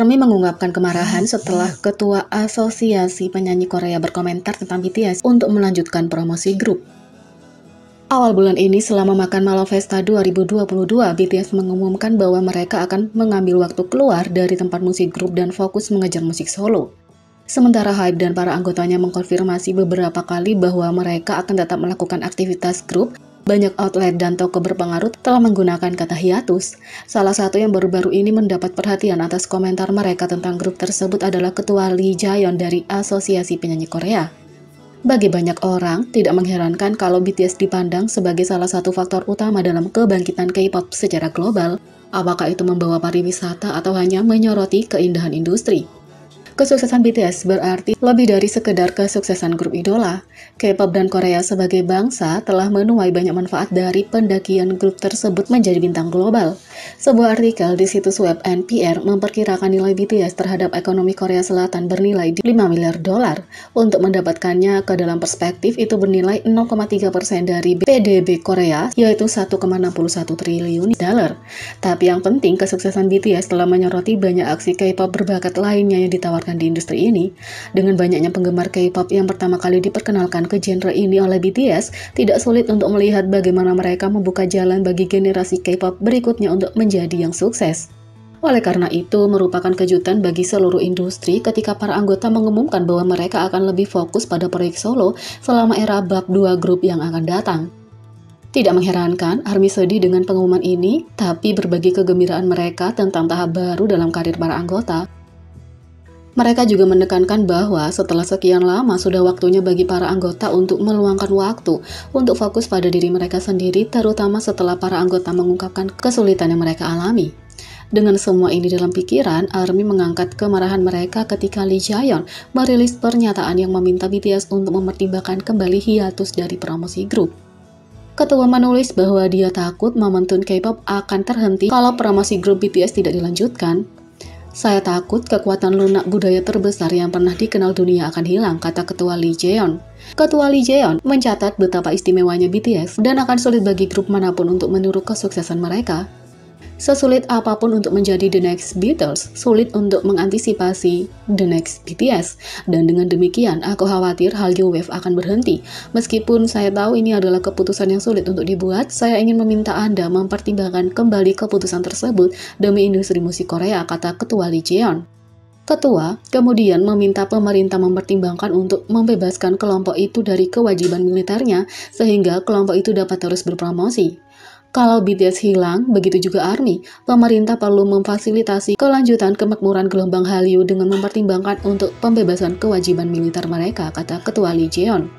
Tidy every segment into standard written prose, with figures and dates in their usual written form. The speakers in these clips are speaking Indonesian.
ARMY mengungkapkan kemarahan setelah Ketua Asosiasi Penyanyi Korea berkomentar tentang BTS untuk melanjutkan promosi grup. Awal bulan ini, selama Makan Malam Festa 2022, BTS mengumumkan bahwa mereka akan mengambil waktu keluar dari tempat musik grup dan fokus mengejar musik solo. Sementara HYBE dan para anggotanya mengkonfirmasi beberapa kali bahwa mereka akan tetap melakukan aktivitas grup, banyak outlet dan toko berpengaruh telah menggunakan kata hiatus. Salah satu yang baru-baru ini mendapat perhatian atas komentar mereka tentang grup tersebut adalah Ketua Lee Jae-yeon dari Asosiasi Penyanyi Korea. Bagi banyak orang, tidak mengherankan kalau BTS dipandang sebagai salah satu faktor utama dalam kebangkitan K-pop secara global, apakah itu membawa pariwisata atau hanya menyoroti keindahan industri. Kesuksesan BTS berarti lebih dari sekedar kesuksesan grup idola. K-pop dan Korea sebagai bangsa telah menuai banyak manfaat dari pendakian grup tersebut menjadi bintang global. Sebuah artikel di situs web NPR memperkirakan nilai BTS terhadap ekonomi Korea Selatan bernilai di 5 miliar dolar. Untuk mendapatkannya ke dalam perspektif, itu bernilai 0,3% dari PDB Korea, yaitu 1,61 triliun dolar. Tapi yang penting, kesuksesan BTS telah menyoroti banyak aksi K-pop berbakat lainnya yang ditawarkan di industri ini. Dengan banyaknya penggemar K-pop yang pertama kali diperkenalkan ke genre ini oleh BTS, tidak sulit untuk melihat bagaimana mereka membuka jalan bagi generasi K-pop berikutnya untuk menjadi yang sukses. Oleh karena itu, merupakan kejutan bagi seluruh industri ketika para anggota mengumumkan bahwa mereka akan lebih fokus pada proyek solo selama era bab 2 grup yang akan datang. Tidak mengherankan, ARMY sedih dengan pengumuman ini, tapi berbagi kegembiraan mereka tentang tahap baru dalam karir para anggota. Mereka juga menekankan bahwa setelah sekian lama sudah waktunya bagi para anggota untuk meluangkan waktu untuk fokus pada diri mereka sendiri, terutama setelah para anggota mengungkapkan kesulitan yang mereka alami. Dengan semua ini dalam pikiran, ARMY mengangkat kemarahan mereka ketika Lee Jae-yeon merilis pernyataan yang meminta BTS untuk mempertimbangkan kembali hiatus dari promosi grup. Ketua menulis bahwa dia takut momentum K-pop akan terhenti kalau promosi grup BTS tidak dilanjutkan. Saya takut kekuatan lunak budaya terbesar yang pernah dikenal dunia akan hilang, kata Ketua Lee Jae-yeon. Ketua Lee Jae-yeon mencatat betapa istimewanya BTS dan akan sulit bagi grup manapun untuk meniru kesuksesan mereka. Sesulit apapun untuk menjadi the next Beatles, sulit untuk mengantisipasi the next BTS. Dan dengan demikian, aku khawatir Hallyu Wave akan berhenti. Meskipun saya tahu ini adalah keputusan yang sulit untuk dibuat, saya ingin meminta Anda mempertimbangkan kembali keputusan tersebut demi industri musik Korea, kata Ketua Lee Jae-yeon. Ketua kemudian meminta pemerintah mempertimbangkan untuk membebaskan kelompok itu dari kewajiban militernya, sehingga kelompok itu dapat terus berpromosi. Kalau BTS hilang, begitu juga ARMY, pemerintah perlu memfasilitasi kelanjutan kemakmuran gelombang Hallyu dengan mempertimbangkan untuk pembebasan kewajiban militer mereka, kata Ketua Lee Jae-yeon.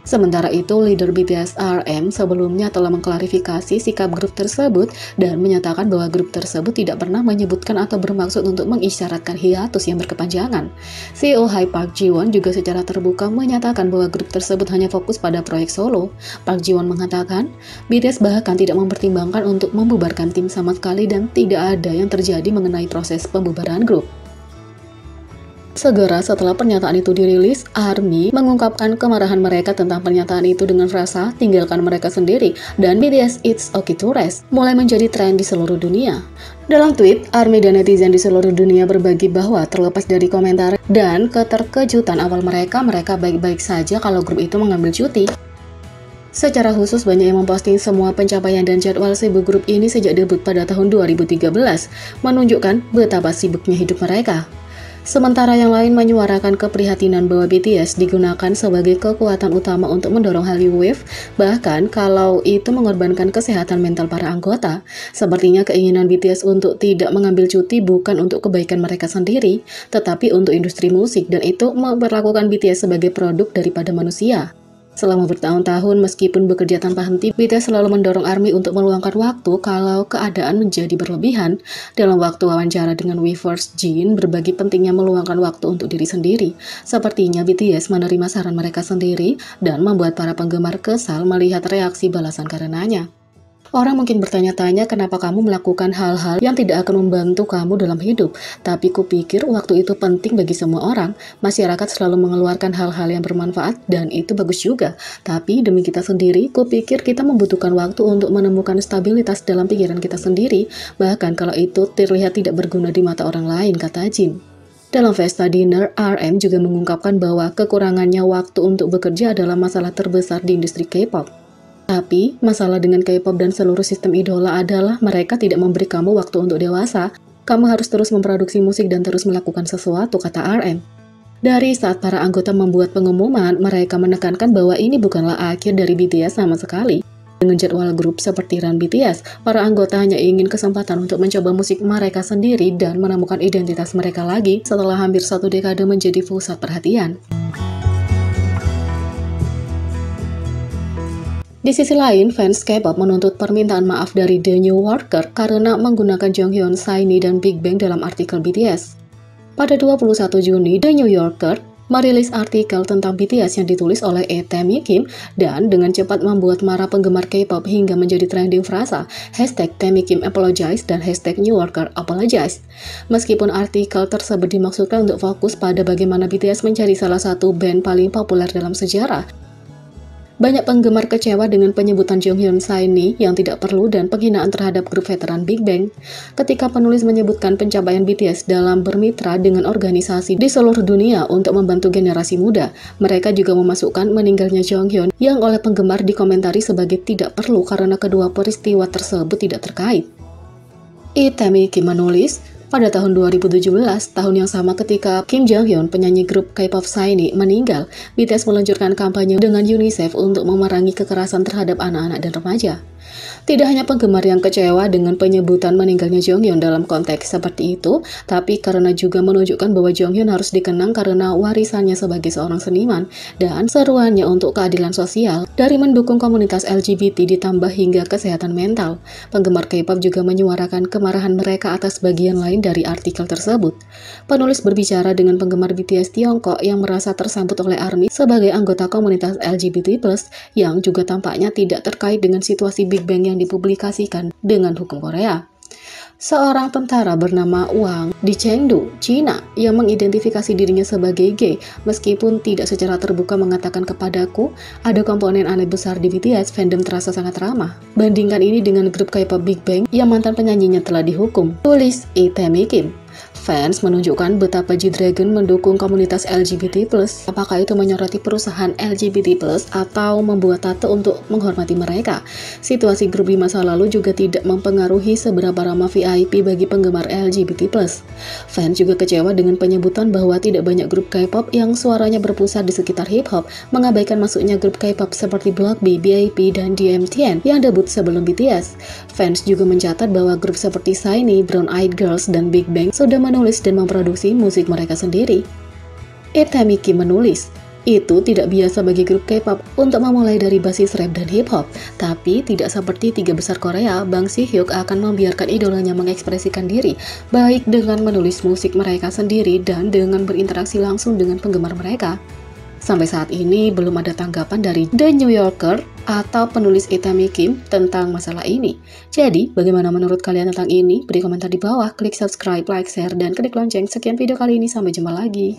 Sementara itu, leader BTS RM sebelumnya telah mengklarifikasi sikap grup tersebut dan menyatakan bahwa grup tersebut tidak pernah menyebutkan atau bermaksud untuk mengisyaratkan hiatus yang berkepanjangan. CEO HYBE Park Ji-won juga secara terbuka menyatakan bahwa grup tersebut hanya fokus pada proyek solo. Park Ji-won mengatakan, BTS bahkan tidak mempertimbangkan untuk membubarkan tim sama sekali dan tidak ada yang terjadi mengenai proses pembubaran grup. Segera setelah pernyataan itu dirilis, ARMY mengungkapkan kemarahan mereka tentang pernyataan itu dengan frasa "tinggalkan mereka sendiri" dan BTS It's Okay to Rest mulai menjadi tren di seluruh dunia. Dalam tweet, ARMY dan netizen di seluruh dunia berbagi bahwa terlepas dari komentar dan keterkejutan awal mereka baik-baik saja kalau grup itu mengambil cuti. Secara khusus, banyak yang memposting semua pencapaian dan jadwal sibuk grup ini sejak debut pada tahun 2013, menunjukkan betapa sibuknya hidup mereka. Sementara yang lain menyuarakan keprihatinan bahwa BTS digunakan sebagai kekuatan utama untuk mendorong Hallyu Wave, bahkan kalau itu mengorbankan kesehatan mental para anggota. Sepertinya keinginan BTS untuk tidak mengambil cuti bukan untuk kebaikan mereka sendiri, tetapi untuk industri musik, dan itu memperlakukan BTS sebagai produk daripada manusia. Selama bertahun-tahun, meskipun bekerja tanpa henti, BTS selalu mendorong ARMY untuk meluangkan waktu kalau keadaan menjadi berlebihan. Dalam waktu wawancara dengan Weverse, Jin berbagi pentingnya meluangkan waktu untuk diri sendiri. Sepertinya BTS menerima saran mereka sendiri dan membuat para penggemar kesal melihat reaksi balasan karenanya. Orang mungkin bertanya-tanya kenapa kamu melakukan hal-hal yang tidak akan membantu kamu dalam hidup. Tapi kupikir waktu itu penting bagi semua orang. Masyarakat selalu mengeluarkan hal-hal yang bermanfaat dan itu bagus juga. Tapi demi kita sendiri, kupikir kita membutuhkan waktu untuk menemukan stabilitas dalam pikiran kita sendiri. Bahkan kalau itu terlihat tidak berguna di mata orang lain, kata Jin. Dalam Festa Dinner, RM juga mengungkapkan bahwa kekurangannya waktu untuk bekerja adalah masalah terbesar di industri K-pop. Tapi, masalah dengan K-pop dan seluruh sistem idola adalah mereka tidak memberi kamu waktu untuk dewasa. Kamu harus terus memproduksi musik dan terus melakukan sesuatu, kata RM. Dari saat para anggota membuat pengumuman, mereka menekankan bahwa ini bukanlah akhir dari BTS sama sekali. Dengan jadwal grup seperti Run BTS, para anggota hanya ingin kesempatan untuk mencoba musik mereka sendiri dan menemukan identitas mereka lagi setelah hampir 1 dekade menjadi pusat perhatian. Di sisi lain, fans K-pop menuntut permintaan maaf dari The New Yorker karena menggunakan Jonghyun, SHINee, dan Big Bang dalam artikel BTS. Pada 21 Juni, The New Yorker merilis artikel tentang BTS yang ditulis oleh Tae Kim dan dengan cepat membuat marah penggemar K-pop hingga menjadi trending frasa #Tae Kim Apologize dan #New Yorker Apologize. Meskipun artikel tersebut dimaksudkan untuk fokus pada bagaimana BTS menjadi salah satu band paling populer dalam sejarah, banyak penggemar kecewa dengan penyebutan Jonghyun, SHINee yang tidak perlu dan penghinaan terhadap grup veteran Big Bang. Ketika penulis menyebutkan pencapaian BTS dalam bermitra dengan organisasi di seluruh dunia untuk membantu generasi muda, mereka juga memasukkan meninggalnya Jonghyun yang oleh penggemar dikomentari sebagai tidak perlu karena kedua peristiwa tersebut tidak terkait. Tae Kim menulis, pada tahun 2017, tahun yang sama ketika Kim Jonghyun, penyanyi grup K-pop SHINee, meninggal, BTS meluncurkan kampanye dengan UNICEF untuk memerangi kekerasan terhadap anak-anak dan remaja. Tidak hanya penggemar yang kecewa dengan penyebutan meninggalnya Jonghyun dalam konteks seperti itu, tapi karena juga menunjukkan bahwa Jonghyun harus dikenang karena warisannya sebagai seorang seniman dan seruannya untuk keadilan sosial dari mendukung komunitas LGBT ditambah hingga kesehatan mental. Penggemar K-pop juga menyuarakan kemarahan mereka atas bagian lain dari artikel tersebut. Penulis berbicara dengan penggemar BTS Tiongkok yang merasa tersambut oleh ARMY sebagai anggota komunitas LGBT+, yang juga tampaknya tidak terkait dengan situasi Big Bang yang dipublikasikan dengan hukum Korea. Seorang tentara bernama Wang di Chengdu, Cina, yang mengidentifikasi dirinya sebagai gay, meskipun tidak secara terbuka mengatakan kepadaku, ada komponen aneh besar di BTS, fandom terasa sangat ramah. Bandingkan ini dengan grup K-pop Big Bang yang mantan penyanyinya telah dihukum, tulis Tae Kim. Fans menunjukkan betapa G-Dragon mendukung komunitas LGBT+. Apakah itu menyoroti perusahaan LGBT+, atau membuat tato untuk menghormati mereka? Situasi grup di masa lalu juga tidak mempengaruhi seberapa ramah VIP bagi penggemar LGBT+. Fans juga kecewa dengan penyebutan bahwa tidak banyak grup K-pop yang suaranya berpusat di sekitar hip-hop, mengabaikan masuknya grup K-pop seperti Block B, BIP, dan DMTN yang debut sebelum BTS. Fans juga mencatat bahwa grup seperti SHINee, Brown Eyed Girls, dan Big Bang sudah menulis dan memproduksi musik mereka sendiri. Tae Kim menulis, itu tidak biasa bagi grup K-pop untuk memulai dari basis rap dan hip-hop, tapi tidak seperti 3 besar Korea, Bang Si-hyuk akan membiarkan idolanya mengekspresikan diri, baik dengan menulis musik mereka sendiri dan dengan berinteraksi langsung dengan penggemar mereka. Sampai saat ini belum ada tanggapan dari The New Yorker atau penulis Tae Kim tentang masalah ini. Jadi, bagaimana menurut kalian tentang ini? Beri komentar di bawah, klik subscribe, like, share, dan klik lonceng. Sekian video kali ini, sampai jumpa lagi.